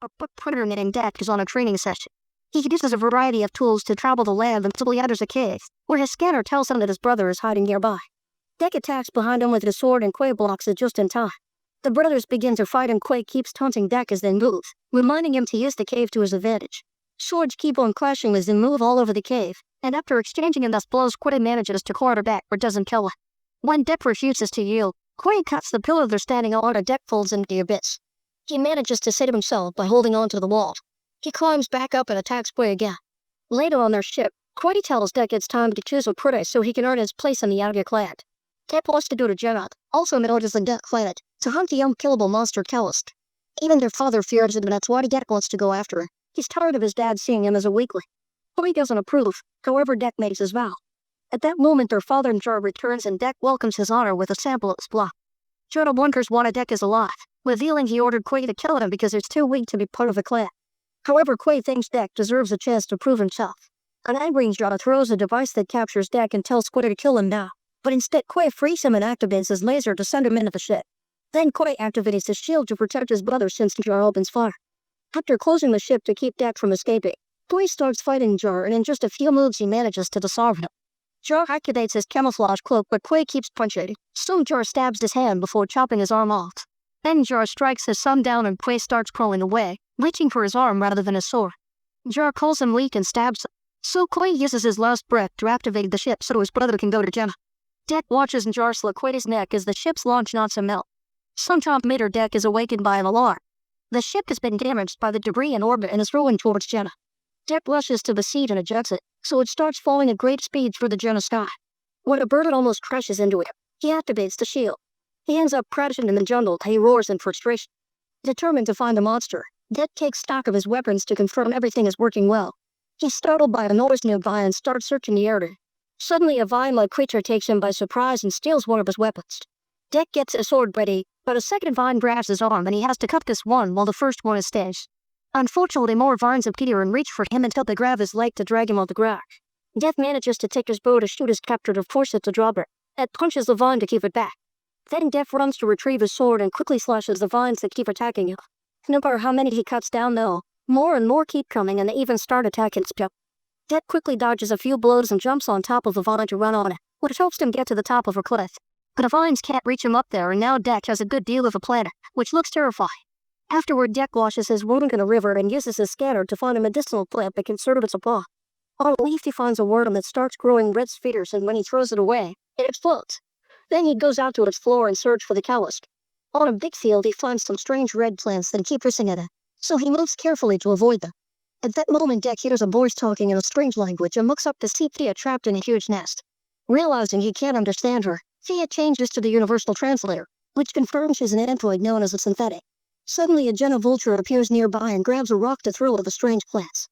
A book printer knitting Deck is on a training session. He uses a variety of tools to travel the land until he enters a cave, where his scanner tells him that his brother is hiding nearby. Deck attacks behind him with his sword and Quay blocks it just in time. The brothers begin to fight and Quay keeps taunting Deck as they move, reminding him to use the cave to his advantage. Swords keep on clashing as they move all over the cave, and after exchanging enough blows, Quay manages to corner Deck but doesn't kill him. When Deck refuses to yield, Quay cuts the pillar they're standing on and Deck falls into the abyss. He manages to save himself by holding on to the wall. He climbs back up and attacks Quay again. Later on their ship, Quay tells Deck it's time to choose a prey so he can earn his place in the outer clan. Deck wants to go to Jenna, also known as the Deck Planet, to hunt the unkillable monster Callusk. Even their father fears it, and that's why Deck wants to go after her. He's tired of his dad seeing him as a weakling. Quay doesn't approve, however Deck makes his vow. At that moment their father Njar returns and Deck welcomes his honor with a sample of his blood. Jenna wonders why Deck is alive, revealing he ordered Quay to kill him because he's too weak to be part of the clan. However, Quay thinks Deck deserves a chance to prove himself. An angry Njar throws a device that captures Deck and tells Quay to kill him now, but instead Quay frees him and activates his laser to send him into the ship. Then Quay activates his shield to protect his brother since Njar opens fire. After closing the ship to keep Deck from escaping, Quay starts fighting Njar, and in just a few moves he manages to disarm him. Njar activates his camouflage cloak, but Quay keeps punching. Soon Njar stabs his hand before chopping his arm off. Then Njar strikes his son down and Quay starts crawling away, reaching for his arm rather than his sword. Njar calls him weak and stabs him. So Quay uses his last breath to activate the ship so his brother can go to Jenna. Deck watches Njar slit Quay's neck as the ship's launch knots him out. Sometime later, Deck is awakened by an alarm. The ship has been damaged by the debris in orbit and is rolling towards Jenna. Deck rushes to the seat and ejects it, so it starts falling at great speed through the Jenna sky. When a bird almost crashes into it, he activates the shield. He ends up crashing in the jungle and he roars in frustration. Determined to find the monster, Deck takes stock of his weapons to confirm everything is working well. He's startled by a noise nearby and starts searching the area. Suddenly a vine-like creature takes him by surprise and steals one of his weapons. Deck gets his sword ready, but a second vine grabs his arm and he has to cut this one while the first one is staged. Unfortunately, more vines appear and reach for him until they grab his leg to drag him off the ground. Deck manages to take his bow to shoot his captor to force it to drop her. Ed punches the vine to keep it back. Then Deck runs to retrieve his sword and quickly slashes the vines that keep attacking him. No matter how many he cuts down though, more and more keep coming and they even start attacking Spell. Deck quickly dodges a few blows and jumps on top of the vine to run on it, which helps him get to the top of a cliff. But the vines can't reach him up there, and now Deck has a good deal of a planet, which looks terrifying. Afterward, Deck washes his wound in a river and uses his scanner to find a medicinal plant that can serve as a paw. On a leaf he finds a worm that starts growing red spheres, and when he throws it away, it explodes. Then he goes out to explore and search for the Callusk. On a big field he finds some strange red plants that keep hissing at him, so he moves carefully to avoid them. At that moment Deck hears a voice talking in a strange language and looks up to see Thea trapped in a huge nest. Realizing he can't understand her, Thea changes to the Universal Translator, which confirms she's an android known as a synthetic. Suddenly a Jenna vulture appears nearby and grabs a rock to throw at the strange plants.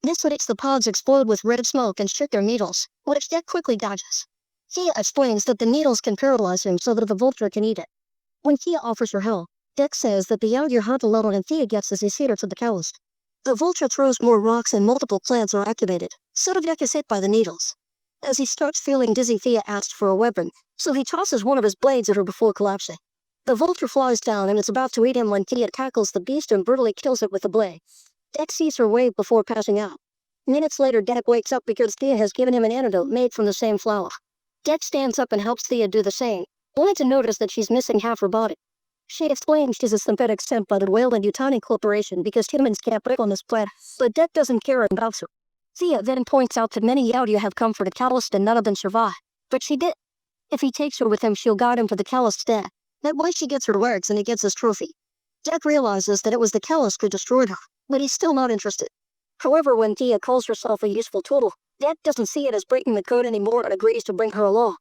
This makes the pods explode with red smoke and shoot their needles, which Deck quickly dodges. Thea explains that the needles can paralyze him so that the vulture can eat it. When Thea offers her help, Deck says that the out hunt alone and Thea gets as his heater to the Callusk. The vulture throws more rocks and multiple plants are activated, so Deck is hit by the needles. As he starts feeling dizzy, Thea asks for a weapon, so he tosses one of his blades at her before collapsing. The vulture flies down and it's about to eat him when Thea tackles the beast and brutally kills it with the blade. Deck sees her wave before passing out. Minutes later, Deck wakes up because Thea has given him an antidote made from the same flower. Deck stands up and helps Thea do the same, only to notice that she's missing half her body. She explains she's a synthetic sent by the Weyland-Yutani Corporation because humans can't live on this planet, but Deck doesn't care about her. Thea then points out that many Yaodia have come for the Callusk and none of them survive, but she did. If he takes her with him, she'll guide him to the Callusk's den. That way she gets her legs and he gets his trophy. Deck realizes that it was the Callusk who destroyed her, but he's still not interested. However, when Thea calls herself a useful tool, Deck doesn't see it as breaking the code anymore and agrees to bring her along.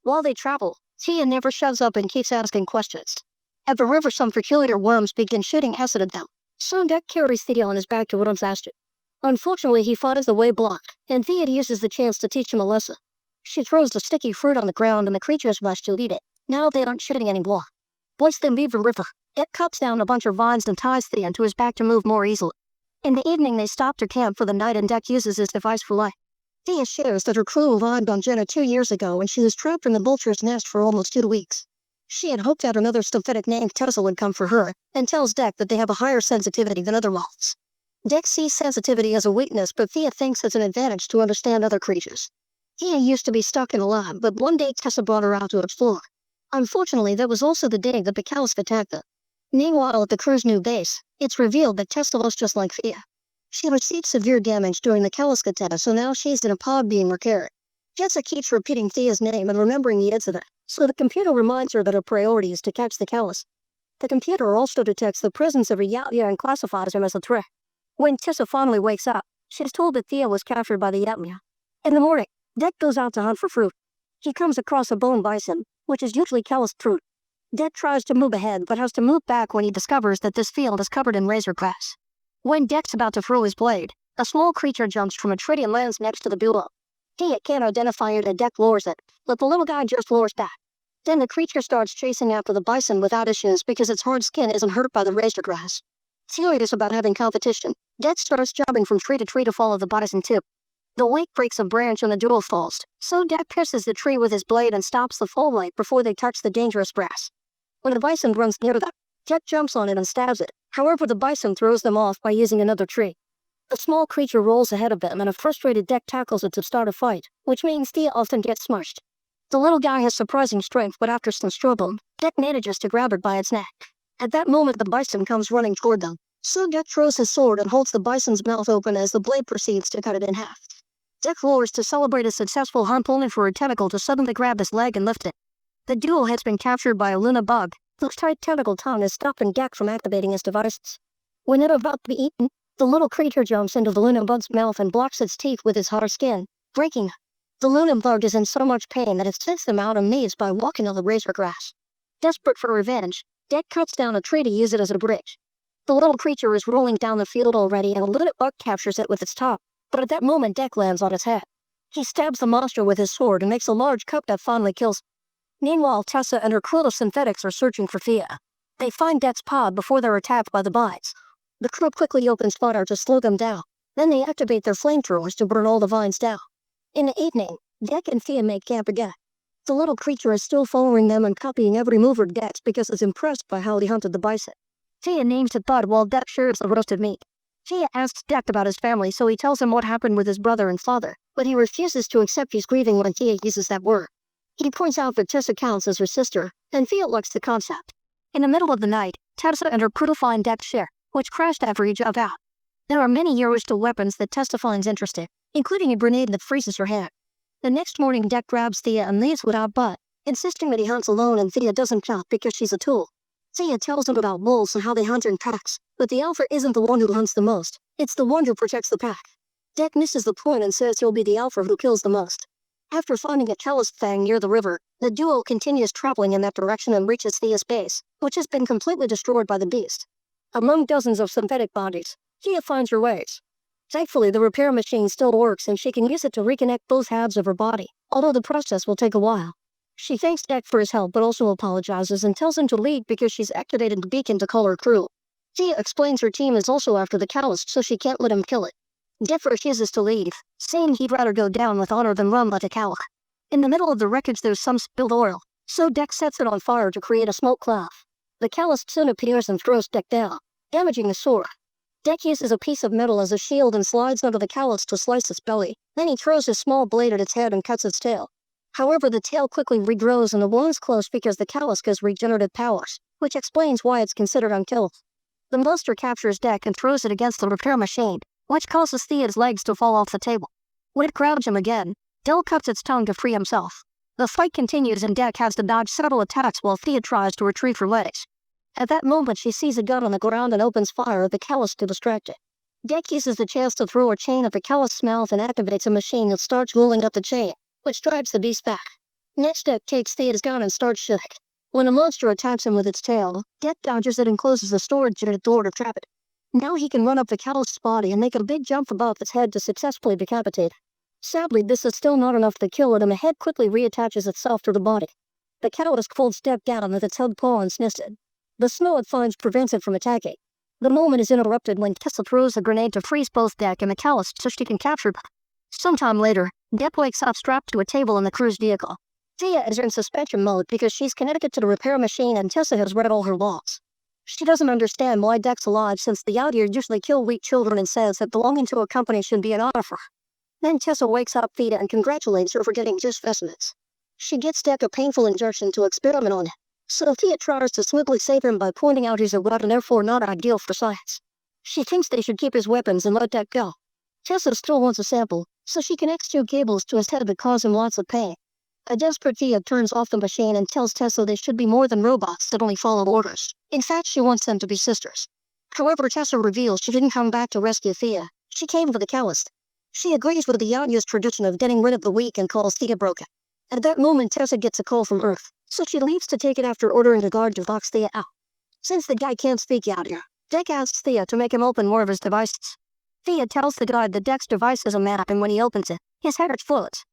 While they travel, Thea never shows up and keeps asking questions. At the river, some peculiar worms begin shooting acid at them. Soon Deck carries Thea on his back to Runt's Astrid. Unfortunately, he finds the way blocked, and Thea uses the chance to teach him a lesson. She throws the sticky fruit on the ground and the creatures rush to eat it. Now they aren't shooting anymore. Once they leave the river, Deck cuts down a bunch of vines and ties Thea to his back to move more easily. In the evening, they stop to camp for the night and Deck uses his device for light. Thea shares that her crew arrived on Jenna 2 years ago and she was trapped in the vulture's nest for almost 2 weeks. She had hoped that another synthetic named Tessa would come for her, and tells Deck that they have a higher sensitivity than other moths. Deck sees sensitivity as a weakness, but Thea thinks it's an advantage to understand other creatures. Thea used to be stuck in a lab, but one day Tessa brought her out to explore. Unfortunately, that was also the day that the Callusk attacked them. Meanwhile, at the crew's new base, it's revealed that Tessa looks just like Thea. She received severe damage during the Callusk attack, so now she's in a pod being repaired. Tessa keeps repeating Thea's name and remembering the incident, so the computer reminds her that her priority is to catch the Callusk. The computer also detects the presence of a Yatmia and classifies him as a threat. When Tessa finally wakes up, she's told that Thea was captured by the Yatmia. In the morning, Deck goes out to hunt for fruit. He comes across a bone bison, which is usually Callusk fruit. Deck tries to move ahead but has to move back when he discovers that this field is covered in razor grass. When Deck's about to throw his blade, a small creature jumps from a tree and lands next to the duo. Thea can't identify it and Deck lures it, but the little guy just lures back. Then the creature starts chasing after the bison without issues because its hard skin isn't hurt by the razor grass. Furious about having competition, Deck starts jumping from tree to follow the bison too. The lake breaks a branch and the duo falls, so Deck pierces the tree with his blade and stops the fall light before they touch the dangerous grass. When the bison runs near them, Deck jumps on it and stabs it. However, the bison throws them off by using another tree. The small creature rolls ahead of them and a frustrated Deck tackles it to start a fight, which means Thea often gets smushed. The little guy has surprising strength, but after some struggle, Deck manages to grab it by its neck. At that moment, the bison comes running toward them, so Deck throws his sword and holds the bison's mouth open as the blade proceeds to cut it in half. Deck roars to celebrate a successful hunt, only for a tentacle to suddenly grab his leg and lift it. The duo has been captured by a Luna bug, whose tight tentacle tongue is stopping Deck from activating his devices. When it is about to be eaten, the little creature jumps into the Luna bug's mouth and blocks its teeth with his hard skin, breaking them. The Luna bug is in so much pain that it spits them out and leaves by walking on the razor grass. Desperate for revenge, Deck cuts down a tree to use it as a bridge. The little creature is rolling down the field already and a little bug captures it with its top, but at that moment Deck lands on its head. He stabs the monster with his sword and makes a large cut that finally kills him. Meanwhile, Tessa and her crew of synthetics are searching for Thea. They find Deck's pod before they're attacked by the vines. The crew quickly opens fire to slow them down. Then they activate their flamethrowers to burn all the vines down. In the evening, Deck and Thea make camp again. The little creature is still following them and copying every move of Deck's because it's impressed by how he hunted the bison. Thea names it Bud while Deck shares the roasted meat. Thea asks Deck about his family, so he tells him what happened with his brother and father, but he refuses to accept he's grieving when Thea uses that word. He points out that Tessa counts as her sister, and Thea likes the concept. In the middle of the night, Tessa and her crew find Deck's share, which crashed after he jumped out. There are many Eurostal weapons that Tessa finds interesting, including a grenade that freezes her hand. The next morning, Deck grabs Thea and leaves without Bud, insisting that he hunts alone and Thea doesn't jump because she's a tool. Thea tells him about wolves and how they hunt in packs, but the alpha isn't the one who hunts the most, it's the one who protects the pack. Deck misses the point and says he'll be the alpha who kills the most. After finding a Callusk fang near the river, the duo continues traveling in that direction and reaches Thea's base, which has been completely destroyed by the beast. Among dozens of synthetic bodies, Thea finds her ways. Thankfully, the repair machine still works and she can use it to reconnect both halves of her body, although the process will take a while. She thanks Deck for his help but also apologizes and tells him to leave because she's activated the beacon to call her crew. Thea explains her team is also after the Callusk, so she can't let him kill it. Deck refuses to leave, saying he'd rather go down with honor than run like a Callusk. In the middle of the wreckage there's some spilled oil, so Deck sets it on fire to create a smoke cloud. The Callusk soon appears and throws Deck down, damaging the sword. Deck uses a piece of metal as a shield and slides under the Callusk to slice its belly. Then he throws his small blade at its head and cuts its tail. However, the tail quickly regrows and the wounds close because the Callusk has regenerative powers, which explains why it's considered unkillable. The monster captures Deck and throws it against the repair machine, which causes Thea's legs to fall off the table. When it grabs him again, Del cuts its tongue to free himself. The fight continues and Deck has to dodge several attacks while Thea tries to retrieve her legs. At that moment, she sees a gun on the ground and opens fire at the Callusk to distract it. Deck uses the chance to throw a chain at the Callusk's mouth and activates a machine that starts rolling up the chain, which drives the beast back. Next, Deck takes Thea's gun and starts shooting. When a monster attacks him with its tail, Deck dodges it and closes the storage unit door to trap it. Now he can run up the Callusk's body and make a big jump above its head to successfully decapitate it. Sadly, this is still not enough to kill it and the head quickly reattaches itself to the body. The Callusk folds Deck down with its head paw and sniffs it. The snow it finds prevents it from attacking. The moment is interrupted when Tessa throws a grenade to freeze both Deck and the Callusk so she can capture them. Sometime later, Deck wakes up strapped to a table in the crew's vehicle. Thea is in suspension mode because she's connected to the repair machine and Tessa has read all her logs. She doesn't understand why Deck's alive since the out here usually kill weak children and says that belonging to a company should be an honor for her. Then Tessa wakes up Thea and congratulates her for getting just specimens. She gets Deck a painful injection to experiment on it, so Thea tries to swiftly save him by pointing out he's a god and therefore not ideal for science. She thinks they should keep his weapons and let Deck go. Tessa still wants a sample, so she connects two cables to his head that cause him lots of pain. A desperate Thea turns off the machine and tells Tessa they should be more than robots that only follow orders. In fact, she wants them to be sisters. However, Tessa reveals she didn't come back to rescue Thea. She came for the Callusk. She agrees with the Yanya's tradition of getting rid of the weak and calls Thea broken. At that moment, Tessa gets a call from Earth, so she leaves to take it after ordering the guard to box Thea out. Since the guy can't speak out here, Deck asks Thea to make him open more of his devices. Thea tells the guard that Deck's device is a map and when he opens it, his head explodes.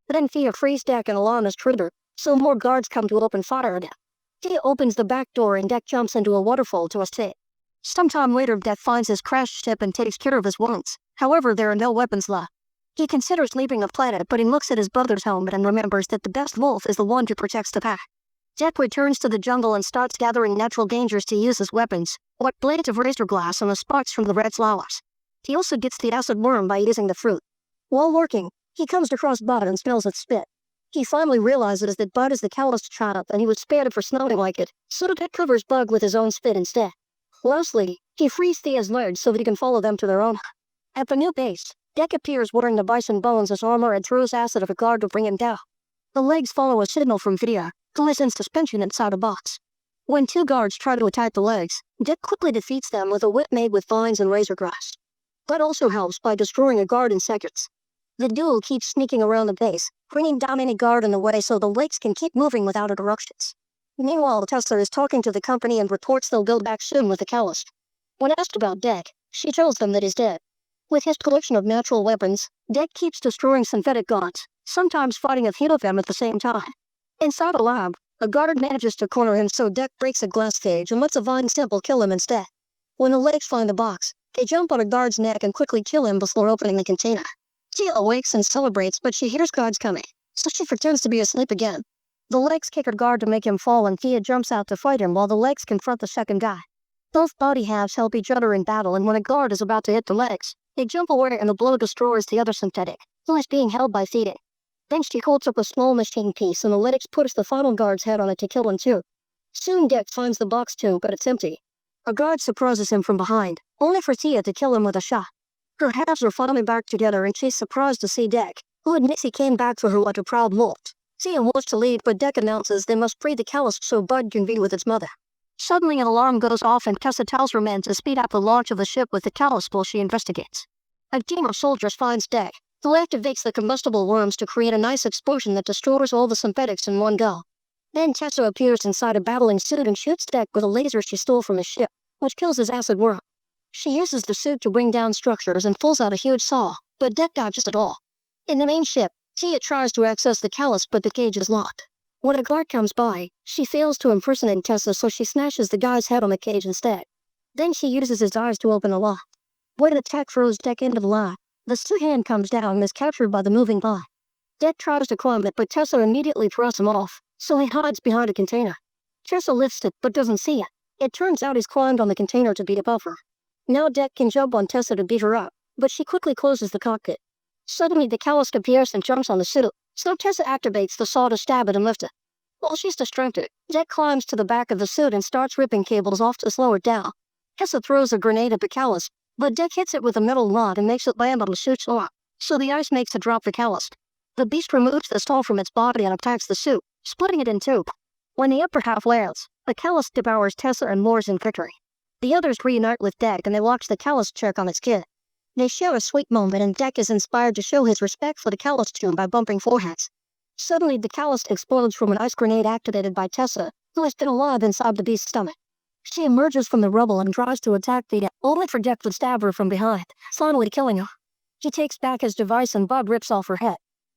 Then Thea frees Deck and alarm is triggered, so more guards come to open fire at him. Thea opens the back door and Deck jumps into a waterfall to escape. Sometime later, Deck finds his crashed ship and takes care of his wounds. However, there are no weapons left. He considers leaving the planet, but he looks at his brother's helmet and remembers that the best wolf is the one who protects the pack. Deck returns to the jungle and starts gathering natural dangers to use as weapons, like blades of razor glass and the sparks from the red flowers. He also gets the acid worm by using the fruit. While working, he comes across Bud and smells its spit. He finally realizes that Bud is the Callusk child and he was spared for smelling like it, so Deck covers Bud with his own spit instead. Lastly, he frees Thea's legs so that he can follow them to their own. At the new base, Deck appears wearing the bison bones as armor and throws acid at a guard to bring him down. The legs follow a signal from Thea, who is in suspension inside a box. When two guards try to attack the legs, Deck quickly defeats them with a whip made with vines and razor grass. Bud also helps by destroying a guard in seconds. The duo keeps sneaking around the base, bringing down any guard in the way so the legs can keep moving without interruptions. Meanwhile, Tessa is talking to the company and reports they'll go back soon with the Callusk. When asked about Deck, she tells them that he's dead. With his collection of natural weapons, Deck keeps destroying synthetic gods, sometimes fighting a few of them at the same time. Inside the lab, a guard manages to corner him so Deck breaks a glass cage and lets a vine simple kill him instead. When the legs find the box, they jump on a guard's neck and quickly kill him before opening the container. Thea awakes and celebrates, but she hears guards coming, so she pretends to be asleep again. The legs kick her guard to make him fall and Thea jumps out to fight him while the legs confront the second guy. Both body halves help each other in battle, and when a guard is about to hit the legs, they jump away and the blow destroys the other synthetic, who is being held by Thea. Then she holds up a small machine piece and the legs puts the final guard's head on it to kill him too. Soon Deck finds the box too, but it's empty. A guard surprises him from behind, only for Thea to kill him with a shot. Her halves are finally back together and she's surprised to see Deck, who admits he came back for her like a proud wolf. Thea wants to leave, but Deck announces they must free the Callusk so Bud can be with its mother. Suddenly an alarm goes off and Tessa tells her men to speed up the launch of the ship with the Callusk while she investigates. A team of soldiers finds Deck, who activates the combustible worms to create a nice explosion that destroys all the synthetics in one go. Then Tessa appears inside a battling suit and shoots Deck with a laser she stole from his ship, which kills his acid worm. She uses the suit to bring down structures and pulls out a huge saw, but Deck dodges it all. In the main ship, Thea tries to access the Callusk, but the cage is locked. When a guard comes by, she fails to impersonate Tessa, so she smashes the guy's head on the cage instead. Then she uses his eyes to open the lock. When an attack throws Deck into the lock, the suit hand comes down and is captured by the moving bot. Deck tries to climb it, but Tessa immediately throws him off, so he hides behind a container. Tessa lifts it, but doesn't see it. It turns out he's climbed on the container to be above her. Now Deck can jump on Tessa to beat her up, but she quickly closes the cockpit. Suddenly the Callusk appears and jumps on the suit, so Tessa activates the saw to stab it and lift it. While she's distracted, Deck climbs to the back of the suit and starts ripping cables off to slow it down. Tessa throws a grenade at the Callusk, but Deck hits it with a metal rod and makes it land on the suit's arm, so the ice makes it drop the Callusk. The beast removes the stall from its body and attacks the suit, splitting it in two. When the upper half lands, the Callusk devours Tessa and moors in victory. The others reunite with Deck and they watch the Callusk check on its kid. They share a sweet moment and Deck is inspired to show his respect for the Callusk tomb by bumping foreheads. Suddenly the Callusk explodes from an ice grenade activated by Tessa, who has been alive inside the beast's stomach. She emerges from the rubble and tries to attack Thea, only for Deck to stab her from behind, finally killing her. He takes back his device and Bud rips off her head.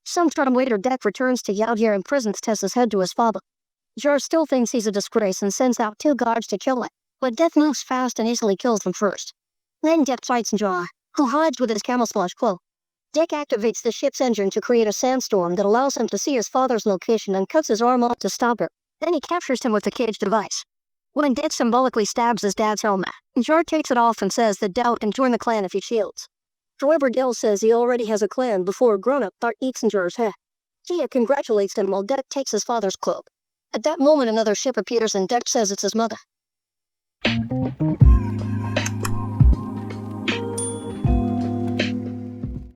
Some time later Deck returns to Yaldir and presents Tessa's head to his father. Njar still thinks he's a disgrace and sends out 2 guards to kill him, but Deck moves fast and easily kills them first. Then Deck fights Njar, who hides with his camouflage cloak. Deck activates the ship's engine to create a sandstorm that allows him to see his father's location and cuts his arm off to stop it. Then he captures him with the cage device. When Deck symbolically stabs his dad's helmet, Njar takes it off and says that Dell can join the clan if he shields. However, Dell says he already has a clan before a grown-up Bart eats Njar's head. Thea congratulates him while Deck takes his father's cloak. At that moment, another ship appears and Deck says it's his mother.